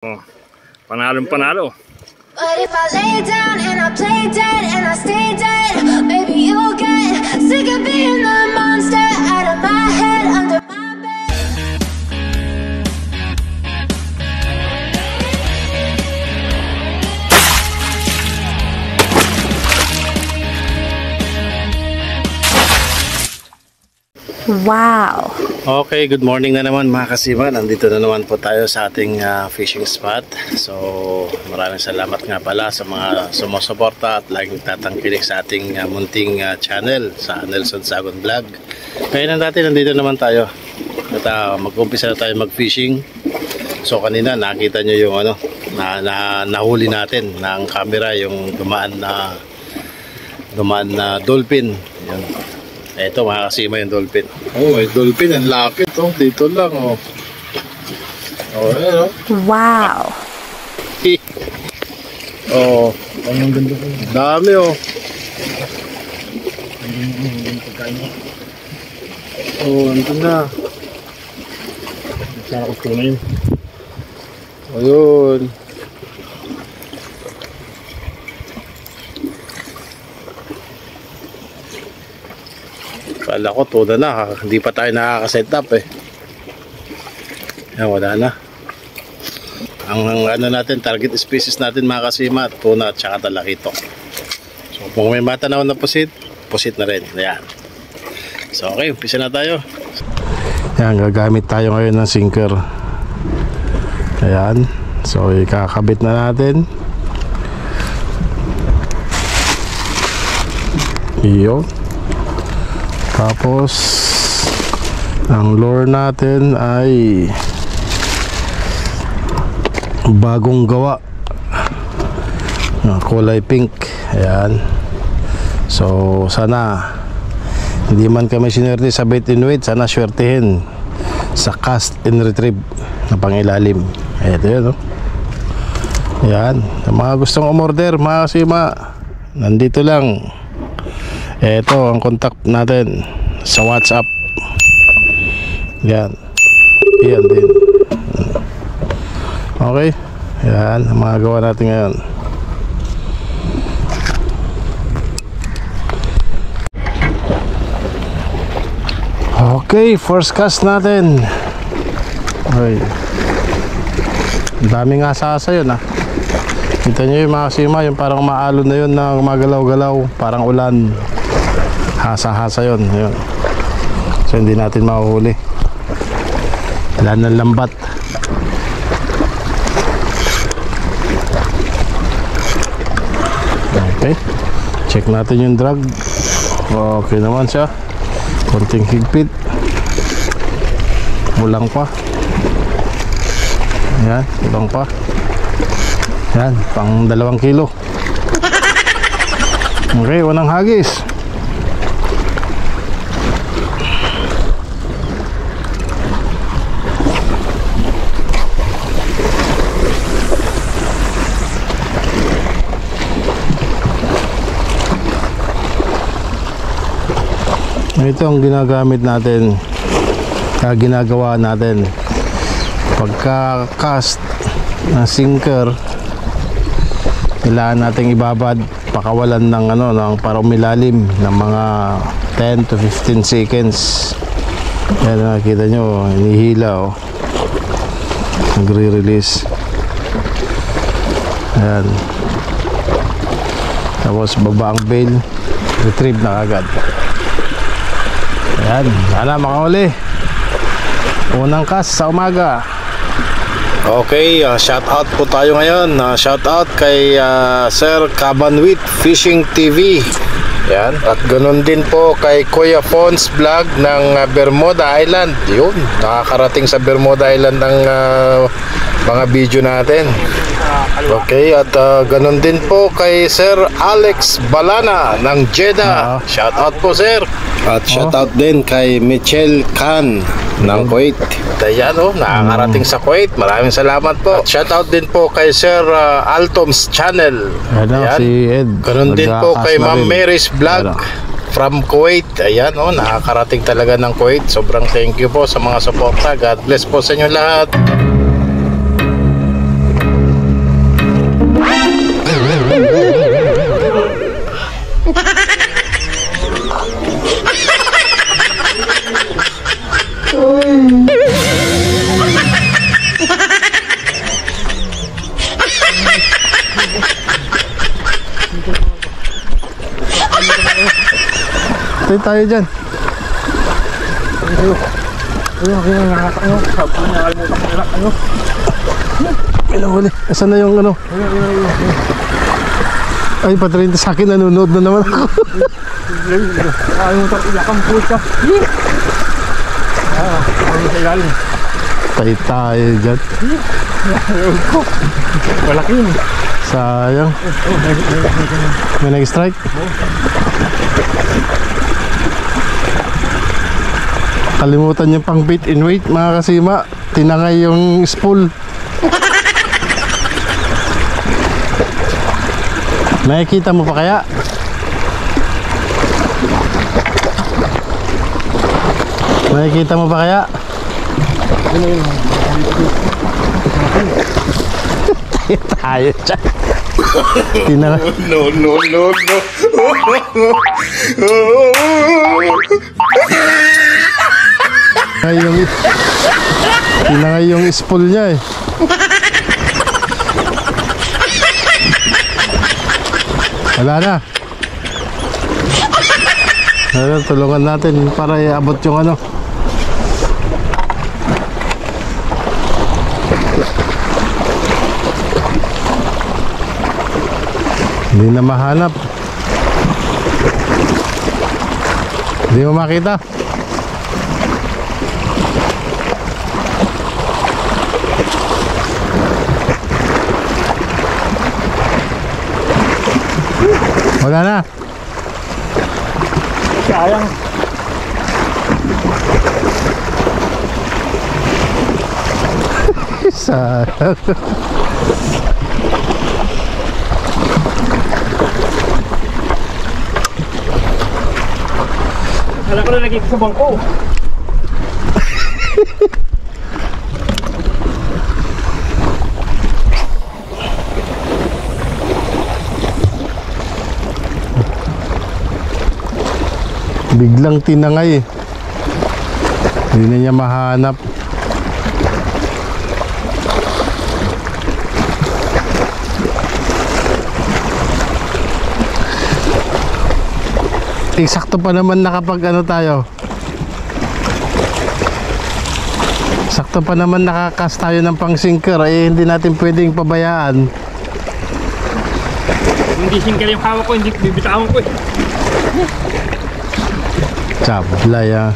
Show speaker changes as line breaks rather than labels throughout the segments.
Oh, panalong panalo.
But if I lay down and I play dead and I stay dead, maybe you'll get sick of being the monster out of my head, under my bed.
Wow!
Okay, good morning na naman mga kasiman. Nandito na naman po tayo sa ating fishing spot. So maraming salamat nga pala sa mga sumusuporta at laging tatangkilik sa ating munting channel sa Nelson Sagon Vlog. Kaya natin nandito naman tayo at mag-umpisa na tayo mag-fishing. So kanina nakita nyo yung nahuli natin ng camera, yung dumaan na dolphin. Yun. Ito mga kasima yung dolphin.
Oh, may dolphin. Ang laki to. Dito lang, oh. Oh, ayan, oh.
Wow!
Oh, ang ganda ko. Dami, oh. Oh, ando na.
Sana ko tunayin.
Ayun.
Kala ko tuna na, hindi pa tayo nakaka-set up eh. Yan, wala na. Ang natin, target species natin mga kasima, tuna at saka talakito. So kung may matanaw na pusit na rin. Ayan. So okay, umpisa na tayo. Yan, gagamit tayo ngayon ng sinker. Ayan. So ikakabit na natin. Iyo. Tapos ang lure natin ay bagong gawa, kulay pink. Ayan. So sana hindi man kami sinwerte sa bait and weight, sana swertihin sa cast and retrieve na pangilalim. Ito yun, no? Ayan. Ang mga gustong umorder mga kasima, nandito lang. Ito ang contact natin sa WhatsApp. Yan. Yan din. Okay. Yan ang mga gawa natin ngayon. Okay, first cast natin. Okay. Daming asasa yun, ah. Kita nyo yung mga kasima, yung parang maalon na yun na magalaw-galaw, parang ulan. Hasa-hasa yun. Yun. So hindi natin mahuhuli. Wala ng lambat. Okay. Check natin yung drag. Okay naman siya. Konting higpit. Kulang pa. Ayan, kulang pa. Ayan, pang 2 kilo. Okay, walang hagis. Ito ang ginagamit natin, ginagawa natin pagka cast ng sinker. Kailangan nating ibabad, pakawalan ng ng para umilalim ng mga 10 to 15 seconds. Yan, nakikita nyo, hinihila, oh. Nagre-release. Ayan. Tapos baba ang bail, retrieve na agad. Ayan, sana makahuli. Unang cast sa umaga. Okay, shout out po tayo ngayon. Shout out kay Sir Cabanwit Fishing TV. Yan. At ganoon din po kay Kuya Fons Vlog ng Bermuda Island. Yun, nakakarating sa Bermuda Island ang mga video natin. Okay, at ganoon din po kay Sir Alex Balana ng Jeddah. Shout out po, sir. At shout out din kay Michelle Khan ng Kuwait. Ayan, nakakarating sa Kuwait. Maraming salamat po. At shout out din po kay Sir Altom's channel. Ayan, si Ed. Ganoon din po kay Ma'am Mary's Vlog from Kuwait. Ayan, nakakarating talaga ng Kuwait. Sobrang thank you po sa mga suporta. God bless po sa inyo lahat. Stay tayo dyan.
Ayun, nakakata nyo. Sabi ko, nakalimutan ko nila. Ayun.
Pinahuli. Asan na yung ano? Ay, patrinta sa akin. Nanonood na naman ako.
Nakalimutan ko ilakang pusa. Ayun sa ilalim.
Stay tayo dyan.
Ayun ko. Malaki yun.
Sayang. May nag-strike? Kalimutan yung pang bait and wait mga kasima. Tinangay yung spool. Nakikita mo pa kaya? Nakikita mo pa kaya? Tayo dyan. Tinangay.
No.
Tinangay yung spool niya eh. Wala na. Ayun, tulungan natin para iabot yung ano. Hindi na mahanap. Hindi mo makita. Wala na.
Sayang.
Sayang.
Alam ko na lagi sa bangko.
Biglang tinangay eh. Hindi na niya mahanap. Sakto pa naman nakapag ano tayo. Sakto pa naman nakakas tayo ng pang sinker. Eh hindi natin pwedeng pabayaan.
Hindi sinker yung hawak ko, hindi bibitawan ko eh.
Sablay ah.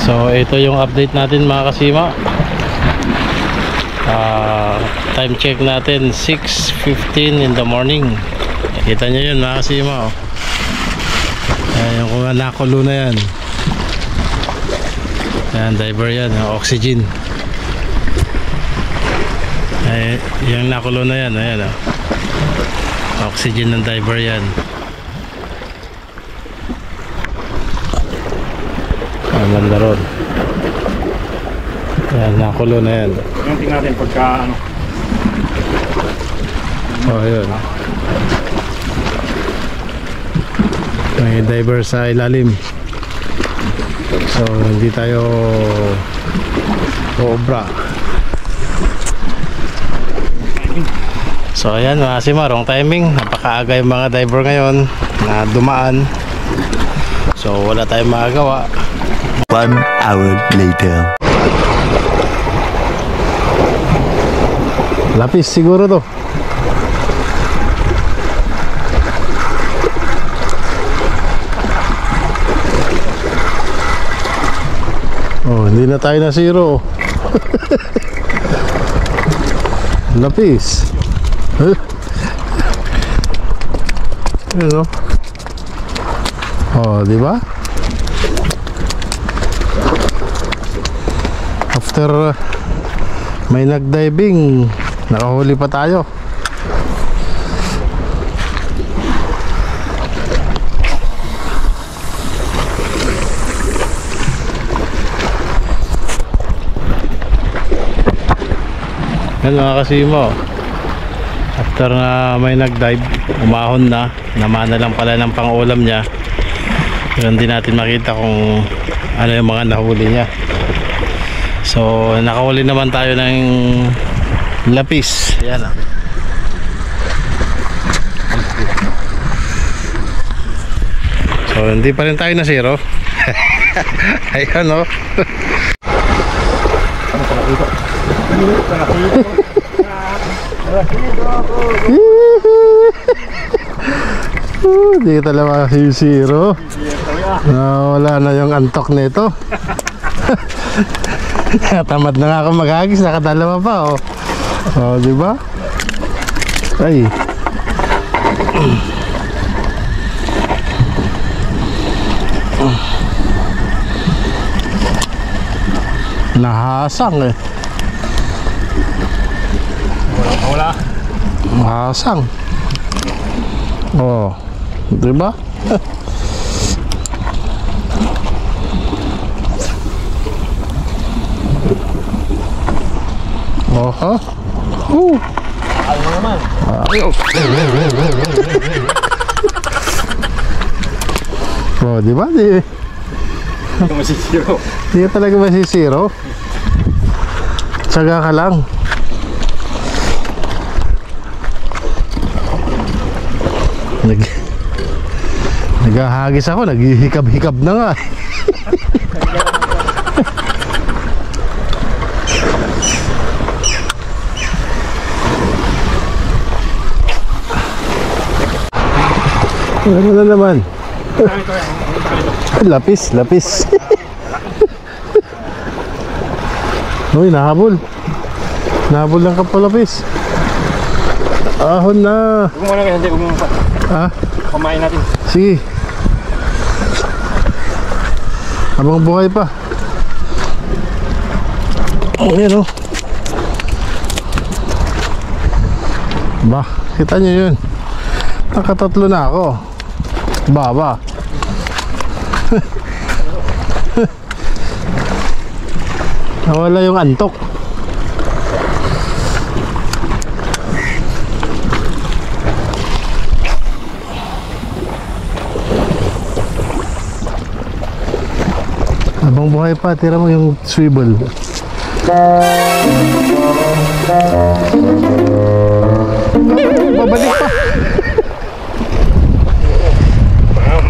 So ito yung update natin mga kasima. Time check natin 6:15 in the morning. Kita nyo yun mga kasima oh. Ayan yung nakulo na yan. Ayan diver yan, oxygen. Ayan, yung nakulo na yan. Ayan oh. Oxygen ng diver yan. Ganda ron. Ayan, nakulo na yan.
Yung tingnan natin pagka ano.
Oh, yun. May diver sa ilalim. So, hindi tayo obra. So, ayan mga kasima, wrong timing. Napakaaga yung mga diver ngayon na dumaan. So, wala tayong magagawa.
1 hour later.
Lapis siguro to. Oh, hindi na tayo na zero. Lapis. Ano? Oh, di ba? After may nag-diving, nakahuli pa tayo. Yan mga kasimo, after na may nag-dive, umahon na, namana lang pala ng pang-ulam niya. Yun, hindi natin makita kung ano yung mga nahuli niya. So nakahuli naman tayo ng lapis. Yan ah. Oh, hindi pa rin tayo na zero. Ayan o. Hindi talaga zero. Wala na yung antok nito. Tamad na nga ako maghagis, nakadalawa pa oh. Oh, di ba? Ay. Nahasang eh.
Wala.
Nahasang. Oh, di ba? Oho.
Ano naman?
Ayaw. Oh, di ba? Di
Ito masisiro.
ka talaga masisiro. Tsaga ka lang. Naghahagis ako, naghihikab-hikab na nga. Ano na naman? Lapis. Uy, nahabol. Nahabol lang kapalapis. Ahon na.
Huwag mo na kasi, huwag mo pa.
Ha?
Kumain natin.
Sige. Habang buhay pa. Ayan o. Ba, kita nyo yun. Nakatatlo na ako. Baba. Nawala yung antok. Habang buhay pa, tira mo yung swivel. Babalik pa.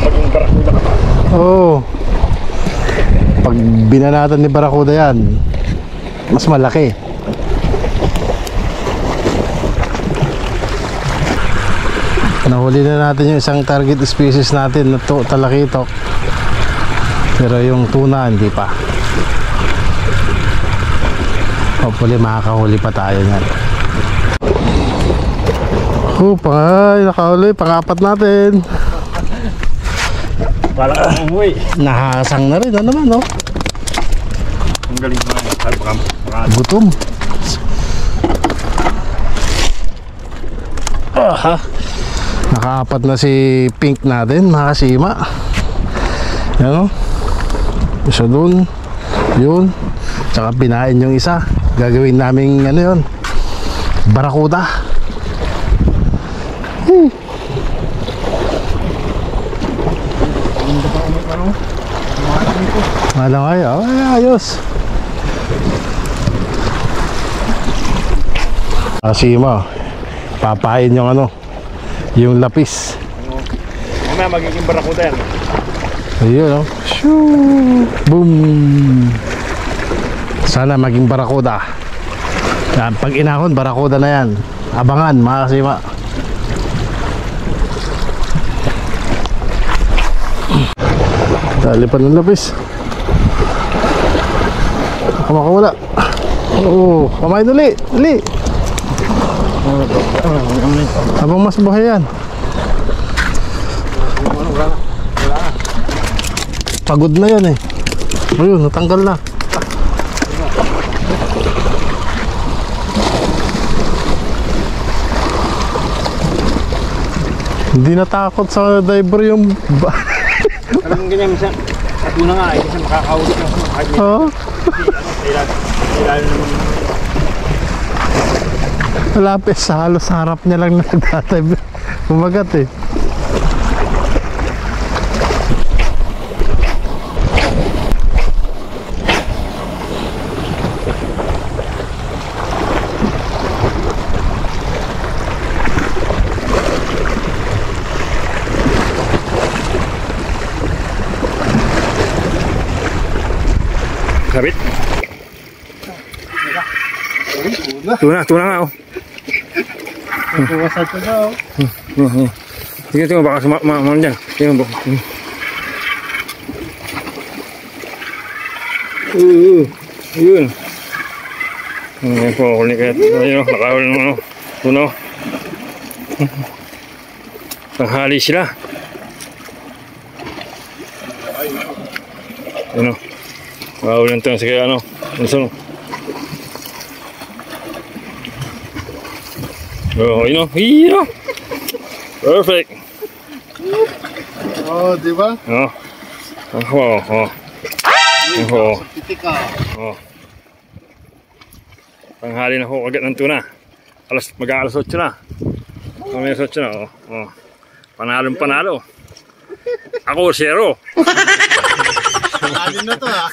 Maging barakuda ka pa.
Oo. Pag binanatan ni barakuda yan, mas malaki. Nahuli na natin yung isang target species natin na talakitok. Pero yung tuna hindi pa. Hopefully makakahuli pa tayo niyan. Nakahuli, pang-apat natin.
Wala ka umuwi.
Nahasang na rin, ano naman, no?
Ang galing mo na.
Gutom. Nakaapat na si Pink natin, mga kasima. Yan, no? Isa dun, yun. Tsaka pinain yung isa. Gagawin naming ano yun, barakuda. Malang ay, ayos. Asima, papain yung ano, yung lapis.
Mamaya magiging barakuda yan.
Ayun, oh. Shoo! Boom! Sana maging barakuda. Yan, pag inahon, barakuda na yan. Abangan, mga kasima. Dali pa ng lapis. Ako makawala. Oo, kumain ulit. Dali. Habang mas buhay yan. Pagod na yan eh. Ayun, natanggal na. Hindi natakot sa diver yung...
Alam ganyan minsan. At una nga, hindi siya makakaulit ng kahit may...
Oo.
Kailan naman...
Malapit sa halos harap niya lang nagtadive. Umagat eh.
Sabit. Tuna nga oh.
Puwasan ko na oh.
Tingnan baka sumama dyan. Tingnan mo. Yun. Ayan po, huli kayo. Ayun, nakahuli ng ano. Tuno. Tanghali sila. Ano? Nakahuli ng tuno. Sige, ano. Ano oh, yun o. Hiyo. Perfect.
Oh, di ba?
Oh. Oh. Oh.
Pitika.
Oh. Tanghali na ho agad ng tuna. Mag-aalas 8 na. Mamaya 8 na. Oh. Oh. Panalo. Ako 0.
Alin na to ah.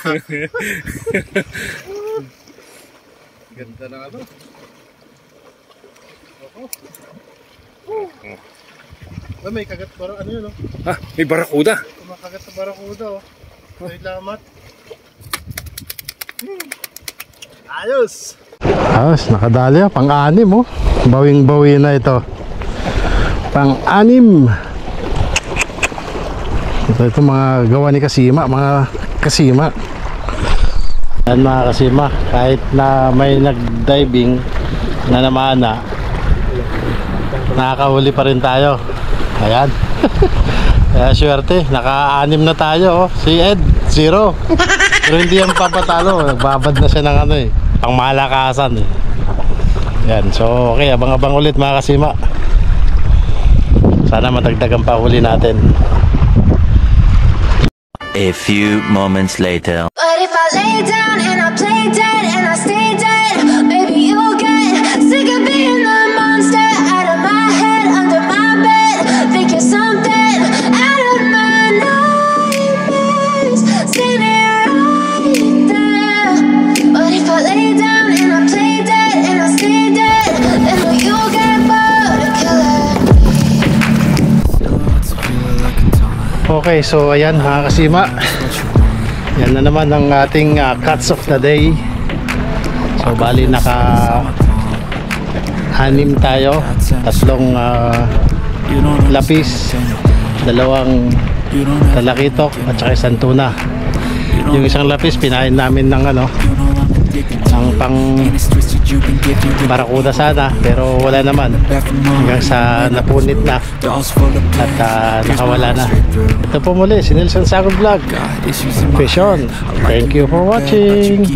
Ganda na ano. Oh, may kagat para ano yun oh.
Ha? May barakuda.
Kumakagat na barakuda oh. Salamat. Ayos!
Ayos, nakadali oh. Pang-anim oh. Bawing-bawi na ito. Pang-anim. Ito mga gawa ni Kasima. Mga Kasima. Yan mga Kasima. Kahit na may nag-diving na namana, nakakahuli pa rin tayo. Ayan. Kaya swerte, naka-anim na tayo oh. Si Ed, 0. Pero hindi yan papatalo. Nagbabad na siya ng ano eh, pang malakasan eh. Yan, so okay, abang-abang ulit mga Kasima. Sana matagdagan pa huli natin.
A few moments later.
But if I lay down and I play dead and I stay dead, maybe you'll get sick of being the monster out of my head, under my bed, thinking something out of my nightmares, standing right there. But if I lay down and I play dead and I stay dead, then will you get bored of killing?
Okay, so ayan mga Kasima. Yan na naman ang ating cuts of the day. So bali naka-anim tayo. 3 lapis, 2 talakitok at saka 1 tuna. Yung isang lapis pinain namin ng ano, ng pang barakuda sana, pero wala naman hanggang sa napunit na at nakawala na. Ito po muli si Nelson Sago Vlog. Fish on. Thank you for watching.